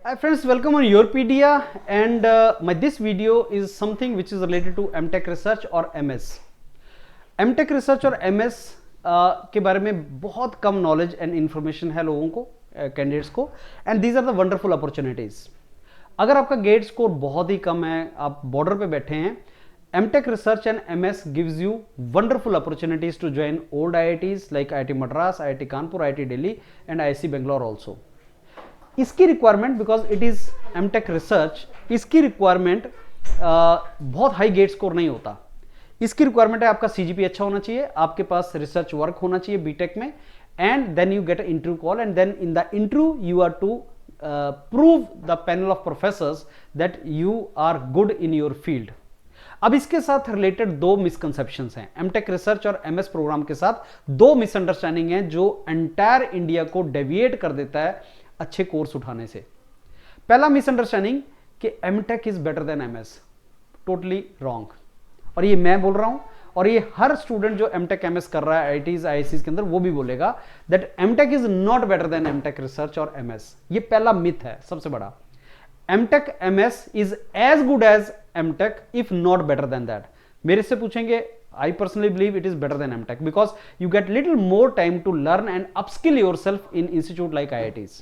Hi friends, welcome on Yourpedia and this video is something which is related to MTech research और MS. MTech research और MS के बारे में बहुत कम knowledge and information है लोगों को, कैंडिडेट्स को, and these are the wonderful opportunities. अगर आपका गेट स्कोर बहुत ही कम है, आप बॉर्डर पे बैठे हैं, MTech research and MS gives you wonderful opportunities to join old IITs like IIT Madras, IIT Kanpur, IIT Delhi and IIC Bangalore also. इसकी requirement, because it is MTech research, इसकी requirement बहुत high gate score नहीं होता. इसकी requirement है आपका CGP अच्छा होना चाहिए, आपके पास रिसर्च वर्क होना चाहिए बीटेक में, and then you get interview call and then in the interview you are to prove the panel of professors that you are good in your field. अब इसके साथ रिलेटेड दो मिसकंसेप्शंस हैं. MTech research और MS program के साथ दो misunderstanding हैं जो एंटायर इंडिया को डेविएट कर देता है अच्छे कोर्स उठाने से. पहला मिसअंडरस्टैंडिंग कि MTech is better than MS. Totally wrong. और ये मैं बोल रहा हूं और ये हर स्टूडेंट जो MTech MS कर रहा है IITs IICs के अंदर वो भी बोलेगा that MTech is not better then MTech research और MS. ये पहला मिथ है सबसे बड़ा. MTech MS is as good as MTech if not better than that. मेरे से पूछेंगे, I personally believe it is better than MTech because you get little more time to learn and upskill yourself in institute like IITs.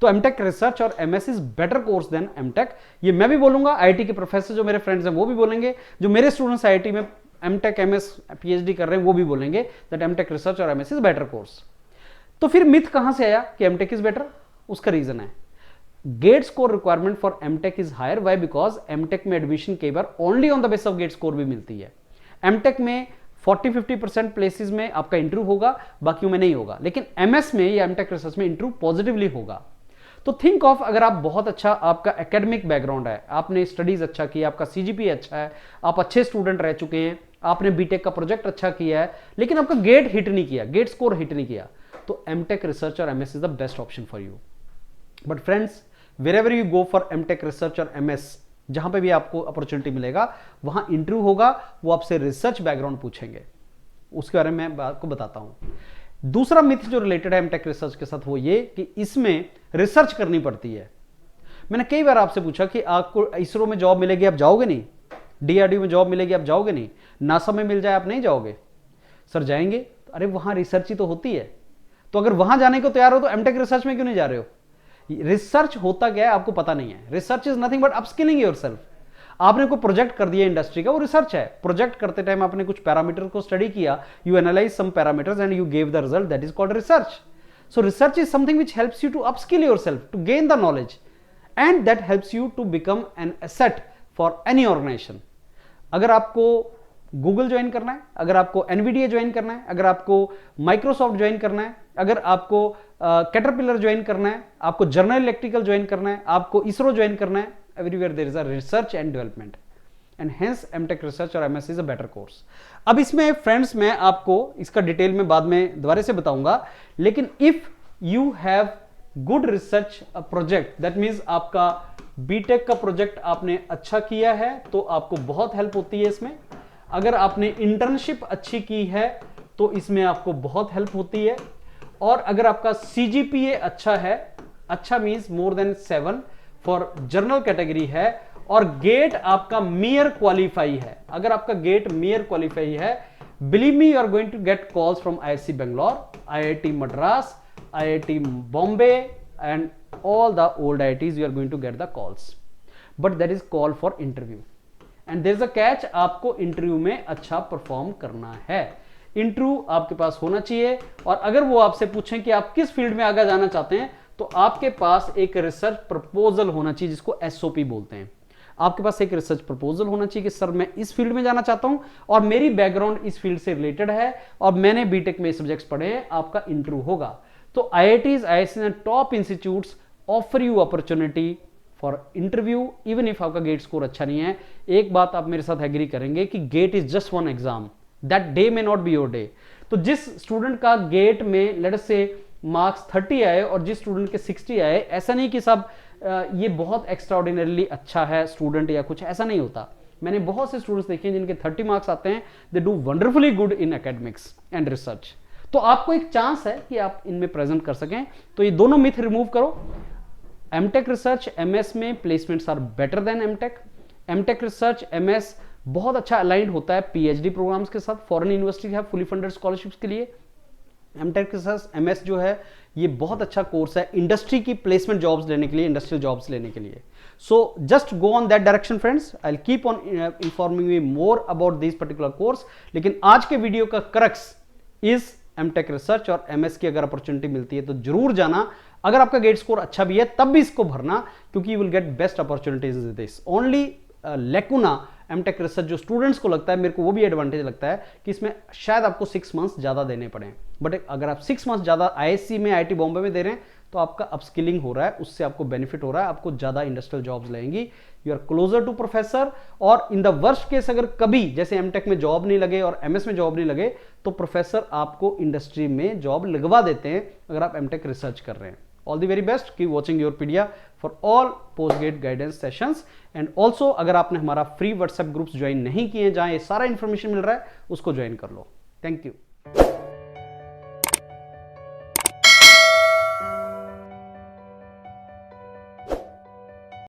तो MTech research और MS is better course than MTech. ये मैं भी बोलूंगा, IIT के professor जो मेरे friends हैं वो भी बोलेंगे, जो मेरे स्टूडेंट्स IIT में MTech MS PhD कर रहे हैं वो भी बोलेंगे दैट MTech रिसर्च और MS इज बेटर कोर्स. तो फिर मिथ कहां से आया कि MTech इज बेटर? उसका रीजन है GATE score requirement for MTech is higher. Why? Because MTech में एडमिशन कई बार only on the base of GATE score भी मिलती है. MTech में 40-50% प्लेसेस में आपका इंटरव्यू होगा, बाकियों में नहीं होगा. लेकिन MS में या MTech रिसर्च में इंटरव्यू पॉजिटिवली होगा. तो थिंक ऑफ, अगर आप बहुत अच्छा, आपका एकेडमिक बैकग्राउंड है, आपने स्टडीज अच्छा किया, आपका CGP अच्छा है, आप अच्छे स्टूडेंट रह चुके हैं, आपने बीटेक का प्रोजेक्ट अच्छा किया है, लेकिन आपका गेट हिट नहीं किया, गेट स्कोर हिट नहीं किया, तो MTech रिसर्च और MS is the best option for you. But friends, wherever you go for MTech research और MS, जहां पे भी आपको अपॉर्चुनिटी मिलेगा वहां इंटरव्यू होगा, वो आपसे रिसर्च बैकग्राउंड पूछेंगे, उसके बारे में मैं आपको बताता हूं. दूसरा मिथ जो रिलेटेड है MTech रिसर्च के साथ वो ये कि इसमें रिसर्च करनी पड़ती है. मैंने कई बार आपसे पूछा कि आपको इसरो में जॉब मिलेगी, आप जाओगे नहीं? DRDO में जॉब मिलेगी, आप जाओगे नहीं? नासा में मिल जाए, आप नहीं जाओगे? सर जाएंगे. अरे वहां रिसर्च ही तो होती है. तो अगर वहां जाने को तैयार हो तो MTech रिसर्च में क्यों नहीं जा रहे हो? रिसर्च होता क्या है आपको पता नहीं है. Research is nothing but upskilling yourself. आपने कोई प्रोजेक्ट कर दिया इंडस्ट्री का, वो रिसर्च है. प्रोजेक्ट करते टाइम आपने कुछ पैरामीटर को स्टडी किया, you analyse some parameters and you gave the result, that is called research. So research is something which helps you to upskill yourself, to gain the knowledge, and that helps you to become an asset for any organisation. अगर आपको Google join करना है, अगर आपको NVIDIA join करना है, अगर आपको माइक्रोसॉफ्ट ज्वाइन करना है, अगर आपको कैटरपिलर ज्वाइन करना है, आपको जनरल इलेक्ट्रिकल ज्वाइन करना है, आपको इसरो ज्वाइन करना है, everywhere there is a research and development, and hence MTech research और MS is a better course. अब इसमें फ्रेंड्स मैं आपको इसका डिटेल में बाद में दोबारा से बताऊंगा, लेकिन if you have good research project, that means आपका बीटेक का प्रोजेक्ट आपने अच्छा किया है तो आपको बहुत हेल्प होती है इसमें. अगर आपने इंटर्नशिप अच्छी की है तो इसमें आपको बहुत हेल्प होती है. और अगर आपका CGPA अच्छा है, अच्छा means more than 7 for general category है, और गेट आपका मियर क्वालिफाई है, अगर आपका गेट मियर क्वालिफाई है, believe me, you are going to get calls from IIC Bangalore, IIT Madras, IIT Bombay and all the old IITs. You are going to get the calls, but that is call for interview. And there is a catch, आपको interview में अच्छा perform करना है. Interview आपके पास होना चाहिए, और अगर वो आपसे पूछें कि आप किस फील्ड में आगे जाना चाहते हैं तो आपके पास एक रिसर्च प्रपोजल होना चाहिए, जिसको SOP बोलते हैं. आपके पास एक रिसर्च प्रपोजल होना चाहिए कि सर मैं इस फील्ड में जाना चाहता हूं और मेरी बैकग्राउंड इस फील्ड से रिलेटेड है और मैंने बीटेक में सब्जेक्ट्स पढ़े हैं. आपका इंटरव्यू होगा. तो IITs IICs and top institutes offer you opportunity for interview even if आपका गेट स्कोर अच्छा नहीं है. एक बात आप मेरे साथ एग्री करेंगे कि GATE is just one exam, that day may not be your day. तो जिस स्टूडेंट का गेट में लेट्स से मार्क्स 30 आए और जिस स्टूडेंट के 60 आए, ऐसा नहीं कि सब ये बहुत एक्स्ट्राऑर्डिनरीली अच्छा है स्टूडेंट या कुछ, ऐसा नहीं होता. मैंने बहुत से स्टूडेंट्स देखे हैं जिनके 30 मार्क्स आते हैं, they do wonderfully good in academics and research. तो आपको एक चांस है कि आप इनमें प्रेजेंट कर सकें. तो ये दोनों मिथ रिमूव करो. एमटेक रिसर्च एमएस में placements are better than MTech. MTech research MS बहुत अच्छा अलाइंड होता है पीएचडी प्रोग्राम्स के साथ, फॉरेन यूनिवर्सिटी है फुली फंडेड स्कॉलरशिप्स के लिए। एमटेक रिसर्च एमएस जो है ये बहुत अच्छा कोर्स है इंडस्ट्री की प्लेसमेंट जॉब्स लेने के लिए, इंडस्ट्रियल जॉब्स लेने के लिए। So just go on that direction friends, I will keep on informing you more about this particular course. लेकिन आज के वीडियो का क्रक्स इज एमटेक रिसर्च और एमएस की अगर अपॉर्चुनिटी मिलती है तो जरूर जाना। अगर आपका गेट स्कोर अच्छा भी है तब भी इसको भरना, क्योंकि you will get best opportunities in this. Only लेकुना एमटेक रिसर्च जो स्टूडेंट्स को लगता है, मेरे को वो भी एडवांटेज लगता है कि इसमें शायद आपको 6 मंथ्स ज्यादा देने पड़े, बट अगर आप 6 मंथ्स ज्यादा आईएससी में, आईआईटी बॉम्बे में दे रहे हैं तो आपका अपस्किलिंग हो रहा है, उससे आपको बेनिफिट हो रहा है, आपको ज्यादा इंडस्ट्रियल जॉब्स लगेंगी, you are closer to professor. और इन द वर्स्ट केस अगर कभी जैसे एमटेक में जॉब नहीं लगे और एमएस में जॉब नहीं लगे तो प्रोफेसर आपको इंडस्ट्री में जॉब लगवा देते हैं अगर आप एमटेक रिसर्च कर रहे हैं। All the very best, keep watching Yourpedia for all post GATE guidance sessions. And also अगर आपने हमारा फ्री व्हाट्सएप ग्रुप्स ज्वाइन नहीं किए जहां ये सारा इंफॉर्मेशन मिल रहा है उसको ज्वाइन कर लो। Thank you.